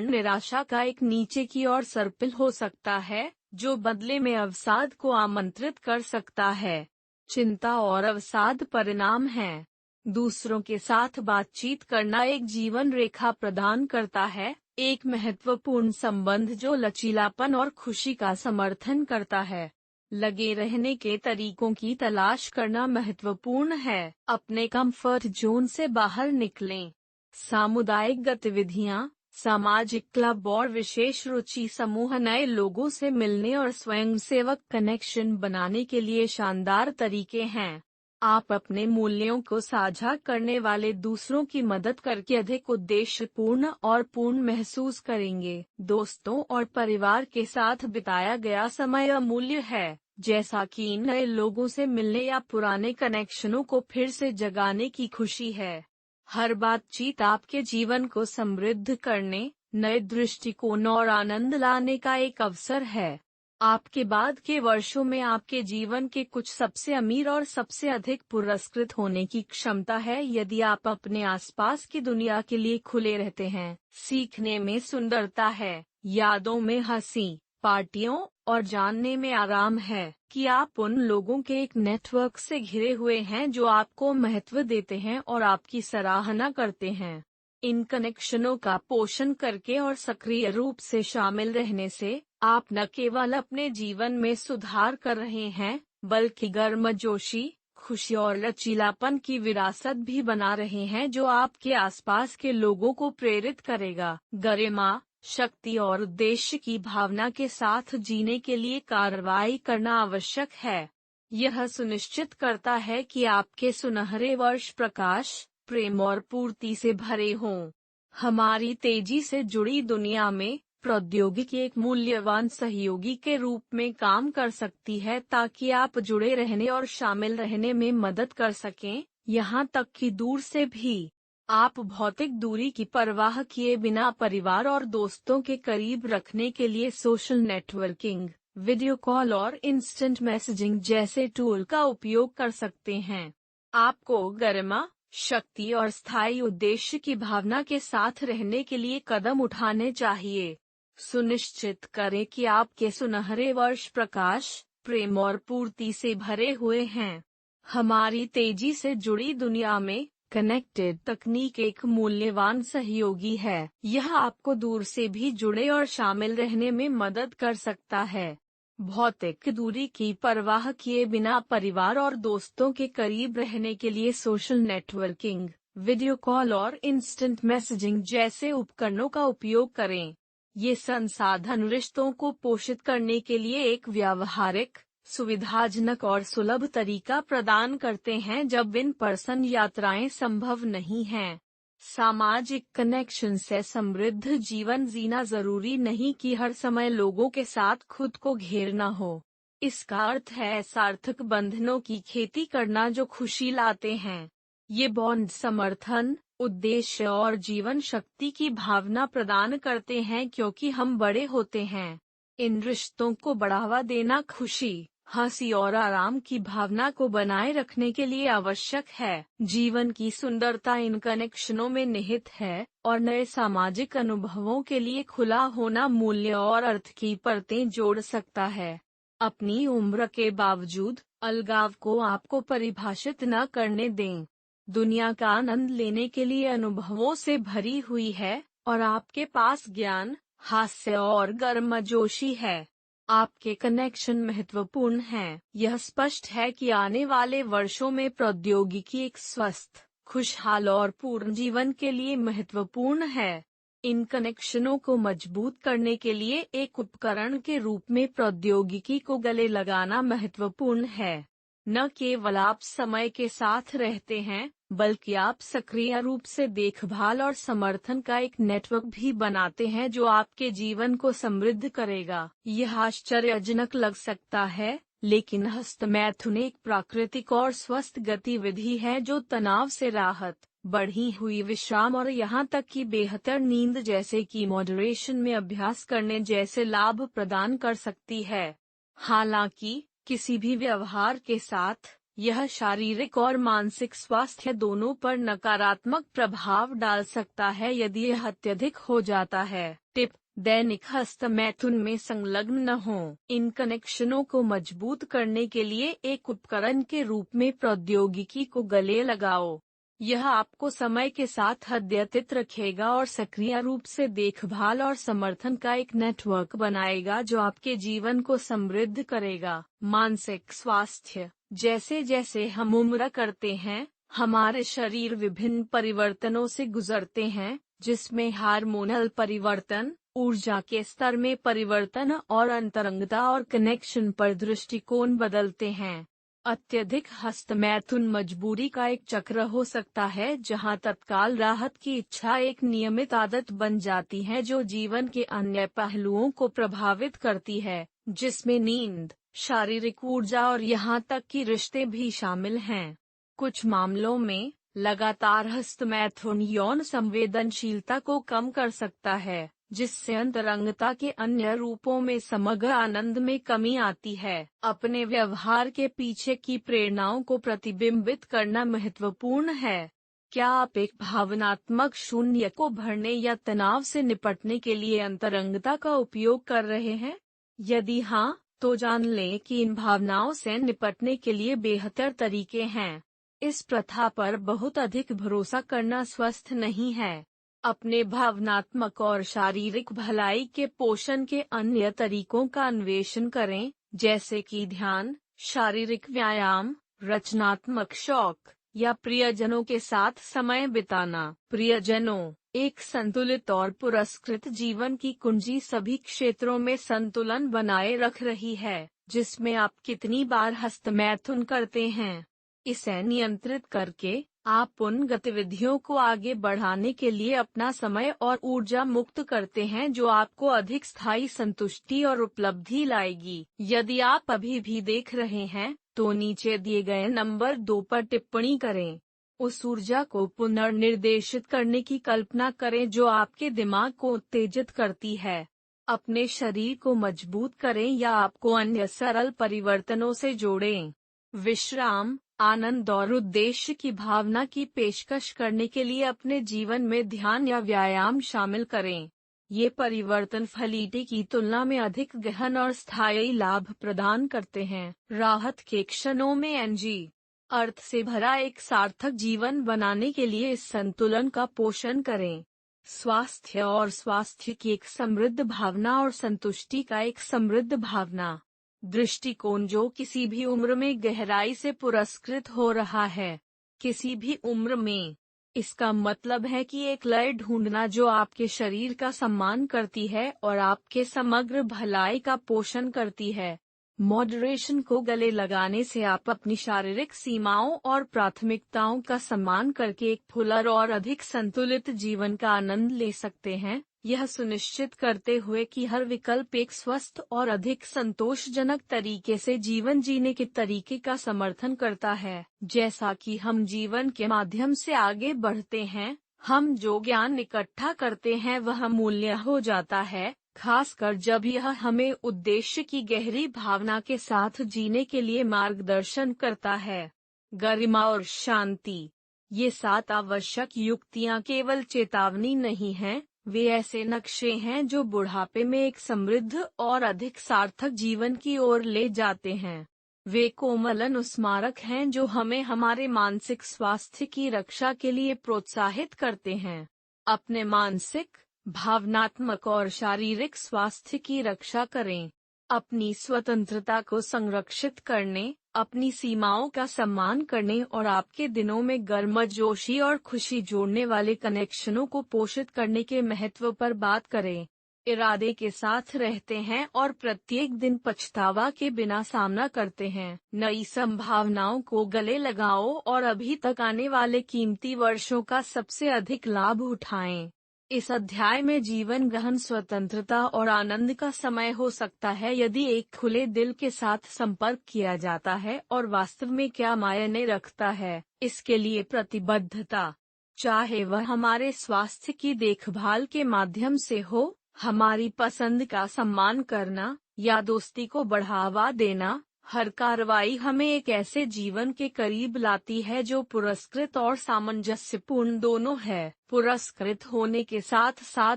निराशा का एक नीचे की ओर सर्पिल हो सकता है, जो बदले में अवसाद को आमंत्रित कर सकता है। चिंता और अवसाद परिणाम हैं। दूसरों के साथ बातचीत करना एक जीवन रेखा प्रदान करता है, एक महत्वपूर्ण संबंध जो लचीलापन और खुशी का समर्थन करता है। लगे रहने के तरीकों की तलाश करना महत्वपूर्ण है। अपने कंफर्ट जोन से बाहर निकलें। सामुदायिक गतिविधियां, सामाजिक क्लब और विशेष रुचि समूह नए लोगों से मिलने और स्वयंसेवक कनेक्शन बनाने के लिए शानदार तरीके हैं। आप अपने मूल्यों को साझा करने वाले दूसरों की मदद करके अधिक उद्देश्यपूर्ण और पूर्ण महसूस करेंगे। दोस्तों और परिवार के साथ बिताया गया समय अमूल्य है, जैसा कि नए लोगों से मिलने या पुराने कनेक्शनों को फिर से जगाने की खुशी है। हर बातचीत आपके जीवन को समृद्ध करने, नए दृष्टिकोण और आनंद लाने का एक अवसर है। आपके बाद के वर्षों में आपके जीवन के कुछ सबसे अमीर और सबसे अधिक पुरस्कृत होने की क्षमता है यदि आप अपने आसपास की दुनिया के लिए खुले रहते हैं। सीखने में सुंदरता है, यादों में हंसी, पार्टियों और जानने में आराम है कि आप उन लोगों के एक नेटवर्क से घिरे हुए हैं जो आपको महत्व देते हैं और आपकी सराहना करते हैं। इन कनेक्शनों का पोषण करके और सक्रिय रूप से शामिल रहने से आप न केवल अपने जीवन में सुधार कर रहे हैं, बल्कि गर्मजोशी, खुशी और लचीलापन की विरासत भी बना रहे हैं जो आपके आसपास के लोगों को प्रेरित करेगा। गरिमा, शक्ति और उद्देश्य की भावना के साथ जीने के लिए कार्रवाई करना आवश्यक है। यह सुनिश्चित करता है कि आपके सुनहरे वर्ष प्रकाश, प्रेम और पूर्ति से भरे हों। हमारी तेजी से जुड़ी दुनिया में प्रौद्योगिकी एक मूल्यवान सहयोगी के रूप में काम कर सकती है ताकि आप जुड़े रहने और शामिल रहने में मदद कर सकें, यहाँ तक कि दूर से भी। आप भौतिक दूरी की परवाह किए बिना परिवार और दोस्तों के करीब रखने के लिए सोशल नेटवर्किंग, वीडियो कॉल और इंस्टेंट मैसेजिंग जैसे टूल का उपयोग कर सकते हैं। आपको गरिमा, शक्ति और स्थायी उद्देश्य की भावना के साथ रहने के लिए कदम उठाने चाहिए। सुनिश्चित करें कि आपके सुनहरे वर्ष प्रकाश, प्रेम और पूर्ति से भरे हुए हैं। हमारी तेजी से जुड़ी दुनिया में कनेक्टेड तकनीक एक मूल्यवान सहयोगी है। यह आपको दूर से भी जुड़े और शामिल रहने में मदद कर सकता है। भौतिक दूरी की परवाह किए बिना परिवार और दोस्तों के करीब रहने के लिए सोशल नेटवर्किंग, वीडियो कॉल और इंस्टेंट मैसेजिंग जैसे उपकरणों का उपयोग करें। ये संसाधन रिश्तों को पोषित करने के लिए एक व्यावहारिक, सुविधाजनक और सुलभ तरीका प्रदान करते हैं जब इन पर्सन यात्राएं संभव नहीं हैं। सामाजिक कनेक्शन से समृद्ध जीवन जीना जरूरी नहीं कि हर समय लोगों के साथ खुद को घेरना हो। इसका अर्थ है सार्थक बंधनों की खेती करना जो खुशी लाते हैं। ये बॉन्ड समर्थन, उद्देश्य और जीवन शक्ति की भावना प्रदान करते हैं क्योंकि हम बड़े होते हैं। इन रिश्तों को बढ़ावा देना खुशी, हंसी और आराम की भावना को बनाए रखने के लिए आवश्यक है। जीवन की सुंदरता इन कनेक्शनों में निहित है और नए सामाजिक अनुभवों के लिए खुला होना मूल्य और अर्थ की परतें जोड़ सकता है। अपनी उम्र के बावजूद अलगाव को आपको परिभाषित न करने दें। दुनिया का आनंद लेने के लिए अनुभवों से भरी हुई है और आपके पास ज्ञान, हास्य और गर्मजोशी है। आपके कनेक्शन महत्वपूर्ण हैं। यह स्पष्ट है कि आने वाले वर्षों में प्रौद्योगिकी एक स्वस्थ, खुशहाल और पूर्ण जीवन के लिए महत्वपूर्ण है। इन कनेक्शनों को मजबूत करने के लिए एक उपकरण के रूप में प्रौद्योगिकी को गले लगाना महत्वपूर्ण है। न केवल आप समय के साथ रहते हैं, बल्कि आप सक्रिय रूप से देखभाल और समर्थन का एक नेटवर्क भी बनाते हैं जो आपके जीवन को समृद्ध करेगा। यह आश्चर्यजनक लग सकता है, लेकिन हस्तमैथुन एक प्राकृतिक और स्वस्थ गतिविधि है जो तनाव से राहत, बढ़ी हुई विश्राम और यहाँ तक कि बेहतर नींद जैसे कि मॉडरेशन में अभ्यास करने जैसे लाभ प्रदान कर सकती है। हालांकि किसी भी व्यवहार के साथ यह शारीरिक और मानसिक स्वास्थ्य दोनों पर नकारात्मक प्रभाव डाल सकता है यदि यह अत्यधिक हो जाता है। टिप: दैनिक हस्तमैथुन में संलग्न न हों। इन कनेक्शनों को मजबूत करने के लिए एक उपकरण के रूप में प्रौद्योगिकी को गले लगाओ। यह आपको समय के साथ अद्यतित रखेगा और सक्रिय रूप से देखभाल और समर्थन का एक नेटवर्क बनाएगा जो आपके जीवन को समृद्ध करेगा। मानसिक स्वास्थ्य: जैसे जैसे हम उम्र करते हैं, हमारे शरीर विभिन्न परिवर्तनों से गुजरते हैं, जिसमें हार्मोनल परिवर्तन, ऊर्जा के स्तर में परिवर्तन और अंतरंगता और कनेक्शन पर दृष्टिकोण बदलते हैं। अत्यधिक हस्तमैथुन मजबूरी का एक चक्र हो सकता है जहां तत्काल राहत की इच्छा एक नियमित आदत बन जाती है जो जीवन के अन्य पहलुओं को प्रभावित करती है, जिसमें नींद, शारीरिक ऊर्जा और यहाँ तक कि रिश्ते भी शामिल हैं। कुछ मामलों में लगातार हस्तमैथुन यौन संवेदनशीलता को कम कर सकता है, जिससे अंतरंगता के अन्य रूपों में समग्र आनंद में कमी आती है। अपने व्यवहार के पीछे की प्रेरणाओं को प्रतिबिंबित करना महत्वपूर्ण है। क्या आप एक भावनात्मक शून्य को भरने या तनाव से निपटने के लिए अंतरंगता का उपयोग कर रहे हैं? यदि हाँ, तो जान लें कि इन भावनाओं से निपटने के लिए बेहतर तरीके हैं। इस प्रथा पर बहुत अधिक भरोसा करना स्वस्थ नहीं है। अपने भावनात्मक और शारीरिक भलाई के पोषण के अन्य तरीकों का अन्वेषण करें, जैसे कि ध्यान, शारीरिक व्यायाम, रचनात्मक शौक या प्रियजनों के साथ समय बिताना। प्रियजनों: एक संतुलित और पुरस्कृत जीवन की कुंजी सभी क्षेत्रों में संतुलन बनाए रख रही है, जिसमें आप कितनी बार हस्तमैथुन करते हैं। इसे नियंत्रित करके आप उन गतिविधियों को आगे बढ़ाने के लिए अपना समय और ऊर्जा मुक्त करते हैं जो आपको अधिक स्थायी संतुष्टि और उपलब्धि लाएगी। यदि आप अभी भी देख रहे हैं, तो नीचे दिए गए नंबर 2 पर टिप्पणी करें। उस ऊर्जा को पुनर्निर्देशित करने की कल्पना करें जो आपके दिमाग को उत्तेजित करती है। अपने शरीर को मजबूत करें या आपको अन्य सरल परिवर्तनों से जोड़ें। विश्राम, आनंद और उद्देश्य की भावना की पेशकश करने के लिए अपने जीवन में ध्यान या व्यायाम शामिल करें। ये परिवर्तन फलीटी की तुलना में अधिक गहन और स्थायी लाभ प्रदान करते हैं। राहत के क्षणों में एनजी अर्थ से भरा एक सार्थक जीवन बनाने के लिए इस संतुलन का पोषण करें। स्वास्थ्य और स्वास्थ्य की एक समृद्ध भावना और संतुष्टि का एक समृद्ध भावना दृष्टिकोण जो किसी भी उम्र में गहराई से पुरस्कृत हो रहा है। किसी भी उम्र में। इसका मतलब है कि एक लय ढूंढना जो आपके शरीर का सम्मान करती है और आपके समग्र भलाई का पोषण करती है। मॉडरेशन को गले लगाने से आप अपनी शारीरिक सीमाओं और प्राथमिकताओं का सम्मान करके एक फुलर और अधिक संतुलित जीवन का आनंद ले सकते हैं, यह सुनिश्चित करते हुए कि हर विकल्प एक स्वस्थ और अधिक संतोषजनक तरीके से जीवन जीने के तरीके का समर्थन करता है। जैसा कि हम जीवन के माध्यम से आगे बढ़ते हैं, हम जो ज्ञान इकट्ठा करते हैं वह मूल्य हो जाता है, खासकर जब यह हमें उद्देश्य की गहरी भावना के साथ जीने के लिए मार्गदर्शन करता है। गरिमा और शांति। ये 7 आवश्यक युक्तियाँ केवल चेतावनी नहीं हैं, वे ऐसे नक्शे हैं जो बुढ़ापे में एक समृद्ध और अधिक सार्थक जीवन की ओर ले जाते हैं। वे कोमल अनुस्मारक हैं जो हमें हमारे मानसिक स्वास्थ्य की रक्षा के लिए प्रोत्साहित करते हैं। अपने मानसिक, भावनात्मक और शारीरिक स्वास्थ्य की रक्षा करें। अपनी स्वतंत्रता को संरक्षित करने, अपनी सीमाओं का सम्मान करने और आपके दिनों में गर्मजोशी और खुशी जोड़ने वाले कनेक्शनों को पोषित करने के महत्व पर बात करें। इरादे के साथ रहते हैं और प्रत्येक दिन पछतावा के बिना सामना करते हैं। नई संभावनाओं को गले लगाओ और अभी तक आने वाले कीमती वर्षों का सबसे अधिक लाभ उठाएं। इस अध्याय में जीवन गहन स्वतंत्रता और आनंद का समय हो सकता है यदि एक खुले दिल के साथ संपर्क किया जाता है और वास्तव में क्या मायने रखता है, इसके लिए प्रतिबद्धता। चाहे वह हमारे स्वास्थ्य की देखभाल के माध्यम से हो, हमारी पसंद का सम्मान करना या दोस्ती को बढ़ावा देना, हर कार्रवाई हमें एक ऐसे जीवन के करीब लाती है जो पुरस्कृत और सामंजस्यपूर्ण दोनों है। पुरस्कृत होने के साथ साथ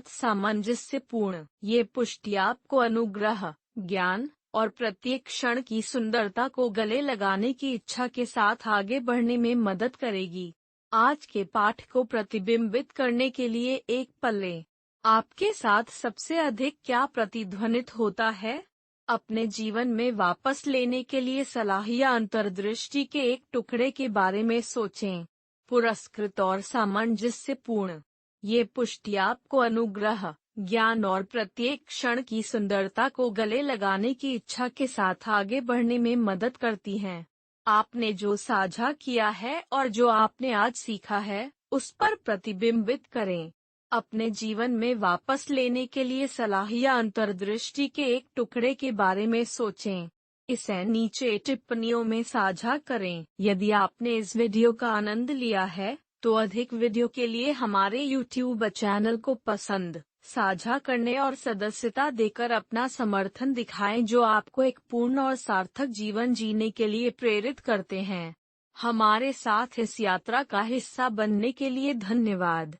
सामंजस्यपूर्ण। ये पुष्टि आपको अनुग्रह, ज्ञान और प्रत्येक क्षण की सुंदरता को गले लगाने की इच्छा के साथ आगे बढ़ने में मदद करेगी। आज के पाठ को प्रतिबिंबित करने के लिए एक पल लें। आपके साथ सबसे अधिक क्या प्रतिध्वनित होता है? अपने जीवन में वापस लेने के लिए सलाह या अंतर्दृष्टि के एक टुकड़े के बारे में सोचें। पुरस्कृत और सामंजस्यपूर्ण। ये पुष्टि आपको अनुग्रह, ज्ञान और प्रत्येक क्षण की सुंदरता को गले लगाने की इच्छा के साथ आगे बढ़ने में मदद करती हैं। आपने जो साझा किया है और जो आपने आज सीखा है, उस पर प्रतिबिंबित करें। अपने जीवन में वापस लेने के लिए सलाह या अंतर्दृष्टि के एक टुकड़े के बारे में सोचें। इसे नीचे टिप्पणियों में साझा करें। यदि आपने इस वीडियो का आनंद लिया है, तो अधिक वीडियो के लिए हमारे YouTube चैनल को पसंद, साझा करने और सदस्यता देकर अपना समर्थन दिखाएं जो आपको एक पूर्ण और सार्थक जीवन जीने के लिए प्रेरित करते हैं। हमारे साथ इस यात्रा का हिस्सा बनने के लिए धन्यवाद।